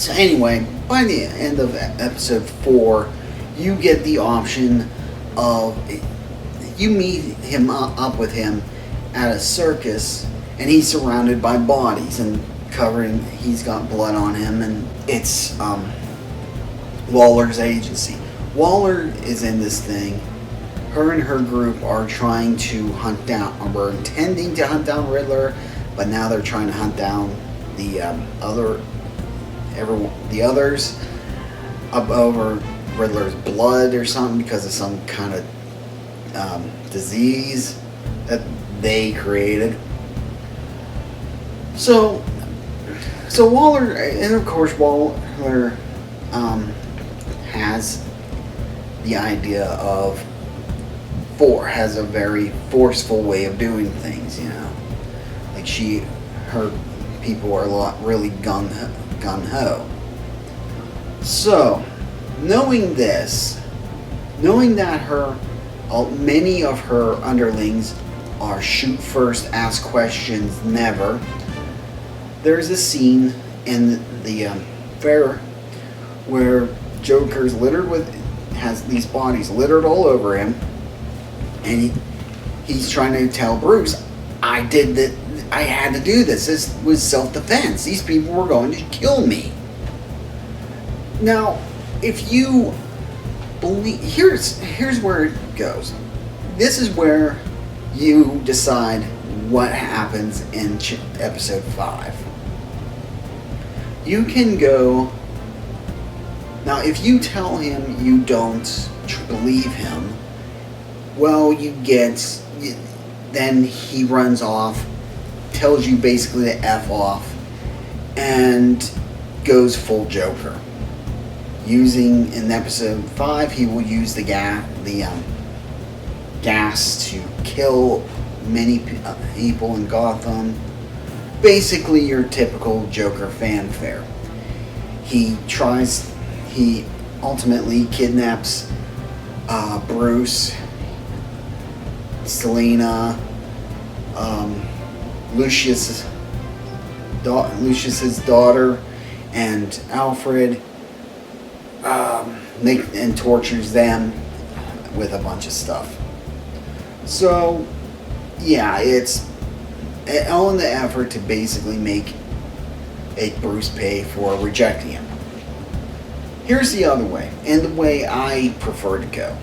So anyway, by the end of episode 4, you get the option of, you meet him up with him at a circus, and he's surrounded by bodies and covering. He's got blood on him, and it's Waller's agency. Waller is in this thing. Her and her group are trying to hunt down, or were intending to hunt down Riddler, but now they're trying to hunt down the others up over Riddler's blood or something because of some kind of disease that they created. So Waller, and of course Waller has the idea of has a very forceful way of doing things, you know. Like her people are really gung-ho. So, knowing this, knowing that many of her underlings are shoot first, ask questions never, there's a scene in the fair where Joker's has these bodies littered all over him, and he's trying to tell Bruce, I did that. I had to do this. This was self-defense. These people were going to kill me. Now, if you believe, here's where it goes. This is where you decide what happens in episode 5. You can go. Now, if you tell him you don't believe him, well, then he runs off, tells you basically to F off, and goes full Joker. In episode 5, he will use the gas to kill many people in Gotham. Basically, your typical Joker fanfare. He ultimately kidnaps Bruce, Selina, Lucius's daughter, and Alfred, and tortures them with a bunch of stuff. So, yeah, it's all in the effort to basically make Bruce pay for rejecting him. Here's the other way, and the way I prefer to go.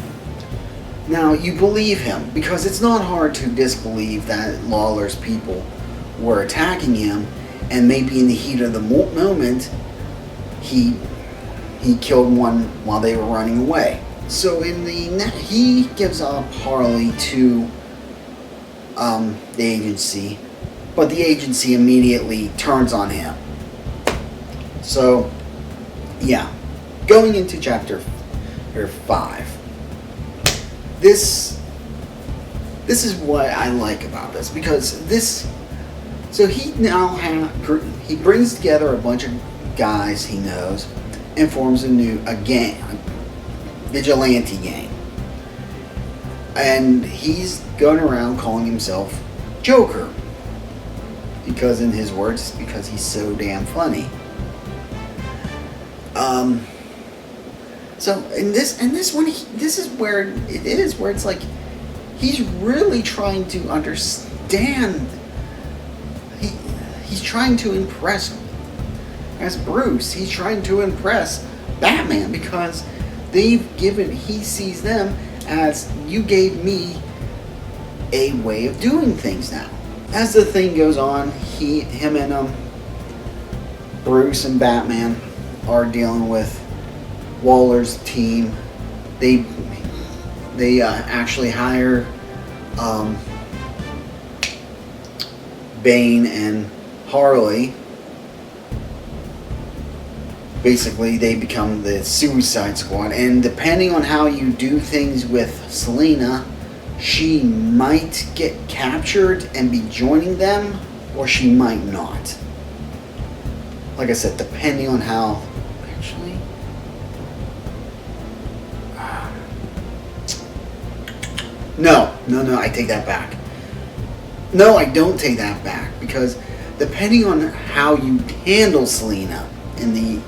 Now, you believe him, because it's not hard to disbelieve that Lawler's people were attacking him, and maybe in the heat of the moment, he killed one while they were running away. So he gives up Harley to the agency, but the agency immediately turns on him. So, yeah. Going into chapter 5. This is what I like about this, because so he brings together a bunch of guys he knows and forms a gang, vigilante gang, and he's going around calling himself Joker, because in his words, because he's so damn funny. So this is where it is, where it's like he's really trying to understand. He's trying to impress, as Bruce, he's trying to impress Batman, because he sees them as, you gave me a way of doing things now. As the thing goes on, him and Bruce and Batman are dealing with Waller's team. They actually hire Bane and Harley. Basically, they become the Suicide Squad, and depending on how you do things with Selina, she might get captured and be joining them, or she might not. Like I said, depending on how. Actually, no, I take that back. No, I don't take that back, because depending on how you handle Selina in the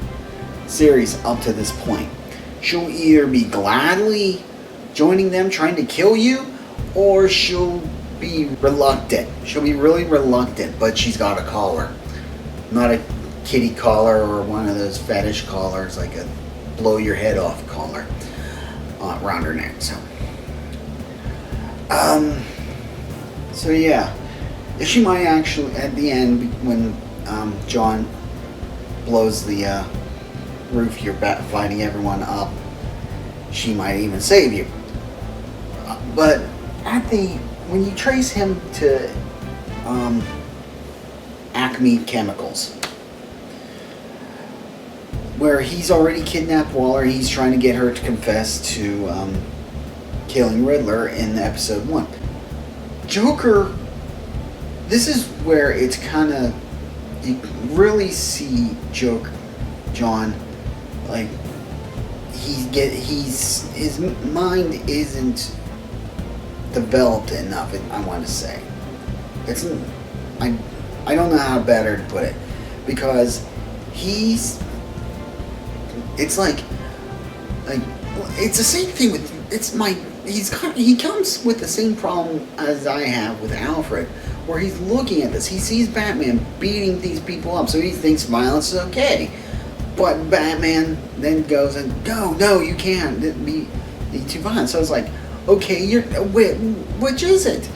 series up to this point. She'll either be gladly joining them trying to kill you, or she'll be reluctant. She'll be really reluctant, but she's got a collar. Not a kitty collar or one of those fetish collars, like a blow your head off collar around her neck. So yeah, she might actually, at the end, when John blows the roof, you're fighting everyone up, she might even save you. But when you trace him to Acme Chemicals, where he's already kidnapped Waller, he's trying to get her to confess to killing Riddler in episode 1. Joker, this is where it's kind of, you really see John, like, his mind isn't developed enough, I want to say. I don't know how better to put it, because it's the same thing with, he comes with the same problem as I have with Alfred, where he's looking at this, he sees Batman beating these people up, so he thinks violence is okay. But Batman then goes and, no, you can't be too violent. So it's like, okay, which is it?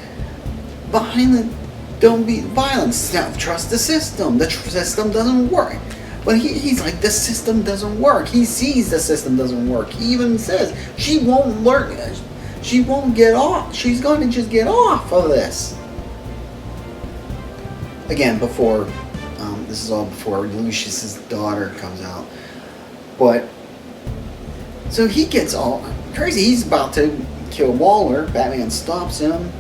Violent, don't be violent. Trust the system. The system doesn't work. But he's like, the system doesn't work. He sees the system doesn't work. He even says she won't learn. She won't get off. She's going to just get off of this. Again, this is all before Lucius's daughter comes out. But so he gets all crazy. He's about to kill Waller. Batman stops him.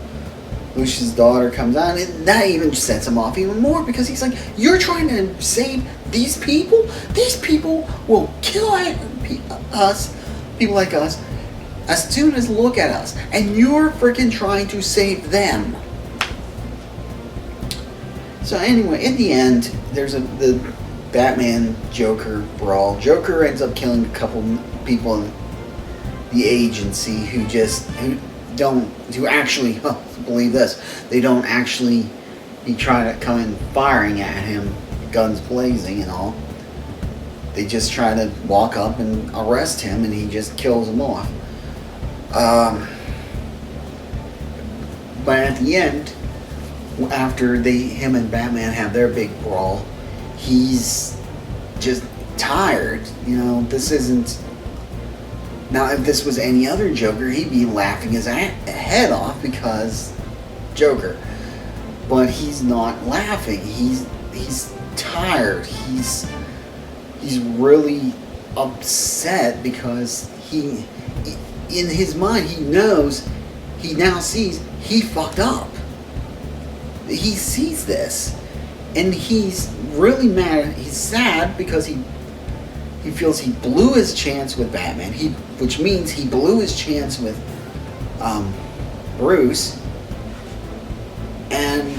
Lucius's daughter comes out, and that even sets him off even more, because he's like, you're trying to save these people? These people will kill us, people like us, as soon as look at us, and you're freaking trying to save them. So anyway, in the end, there's the Batman Joker brawl. Joker ends up killing a couple people in the agency who actually believe this. They don't actually try to come in firing at him, guns blazing and all. They just try to walk up and arrest him, and he just kills them off. But at the end, after him and Batman have their big brawl, he's just tired. This isn't... Now, if this was any other Joker, he'd be laughing his head off because Joker. But he's not laughing. He's tired. He's really upset because in his mind, he now sees he fucked up. He sees this, and he's really mad. He's sad because he feels he blew his chance with Batman. Which means he blew his chance with Bruce, and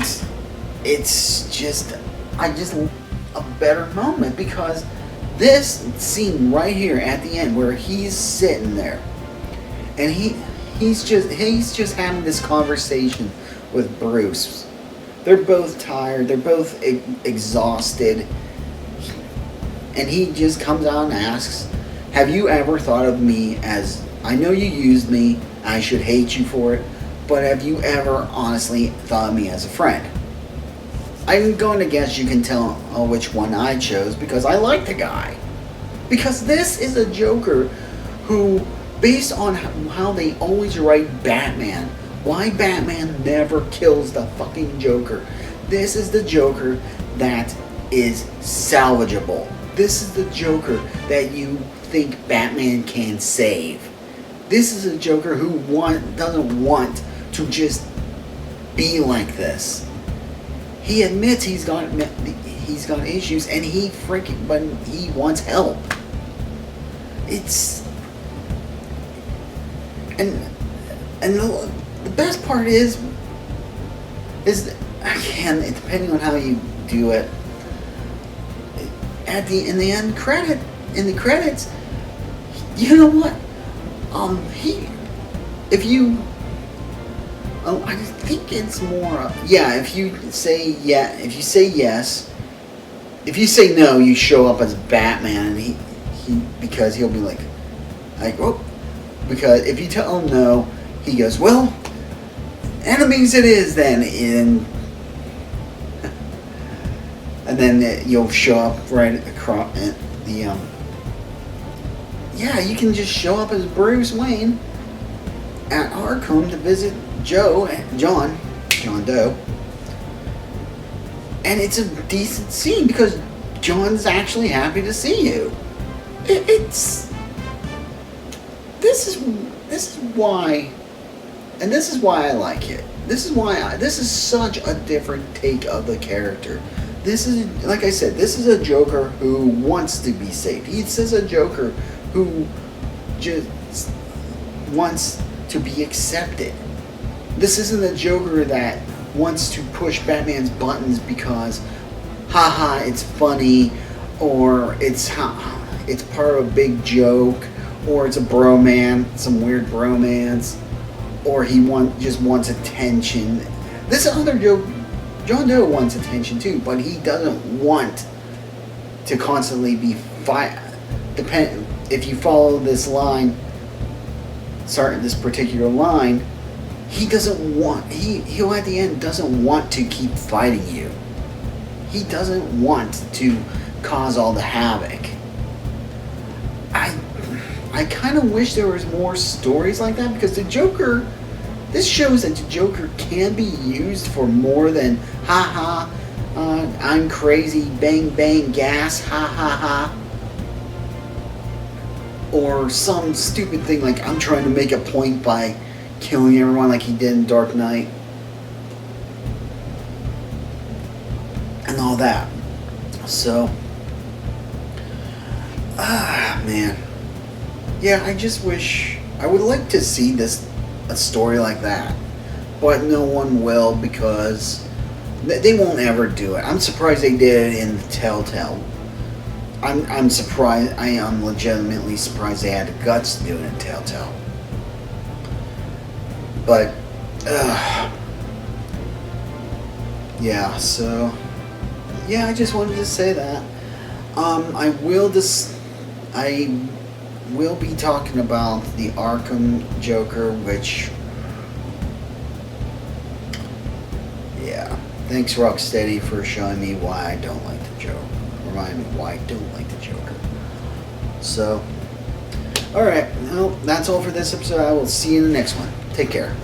it's just a better moment, because this scene right here at the end where he's sitting there, and he's just having this conversation with Bruce. They're both tired. They're both exhausted. And he just comes out and asks, have you ever thought of me as, I know you used me, I should hate you for it, but have you ever honestly thought of me as a friend? I'm going to guess you can tell which one I chose, because I like the guy. Because this is a Joker who, based on how they always write Batman, why Batman never kills the fucking Joker. This is the Joker that is salvageable. This is the Joker that you think Batman can save. This is a Joker who doesn't want to just be like this. He admits he's got issues, and but he wants help. The best part is again, depending on how you do it, in the end credit, in the credits, you know what? If you, I think it's more, if you say yes, if you say no, you show up as Batman, and because he'll be like, oh, because if you tell him no, he goes, well, enemies it is then, and then you'll show up right across the you can just show up as Bruce Wayne at Arkham to visit John Doe, and it's a decent scene because John's actually happy to see you. This is why I like it. This is such a different take of the character. This is, like I said, this is a Joker who wants to be saved. This is a Joker who just wants to be accepted. This isn't a Joker that wants to push Batman's buttons because, haha, it's funny, or it's part of a big joke, or it's a bromance, some weird bromance, or he just wants attention. This other joke, John Doe wants attention too, but he doesn't want to constantly be if you follow this line, this particular line, he doesn't want, he'll at the end doesn't want to keep fighting you. He doesn't want to cause all the havoc. I kind of wish there was more stories like that, because the Joker, this shows that the Joker can be used for more than ha ha, I'm crazy, bang bang gas, ha ha ha, or some stupid thing like I'm trying to make a point by killing everyone like he did in Dark Knight and all that. So man, yeah, I just wish, I would like to see a story like that, but no one will, because they won't ever do it. I'm surprised they did it in Telltale. I'm surprised. I am legitimately surprised they had the guts to do it in Telltale. But yeah. So yeah, I just wanted to say that. I will be talking about the Arkham Joker, which, yeah. Thanks, Rocksteady, for showing me why I don't like the Joker. Remind me why I don't like the Joker. So, alright. Well, that's all for this episode. I will see you in the next one. Take care.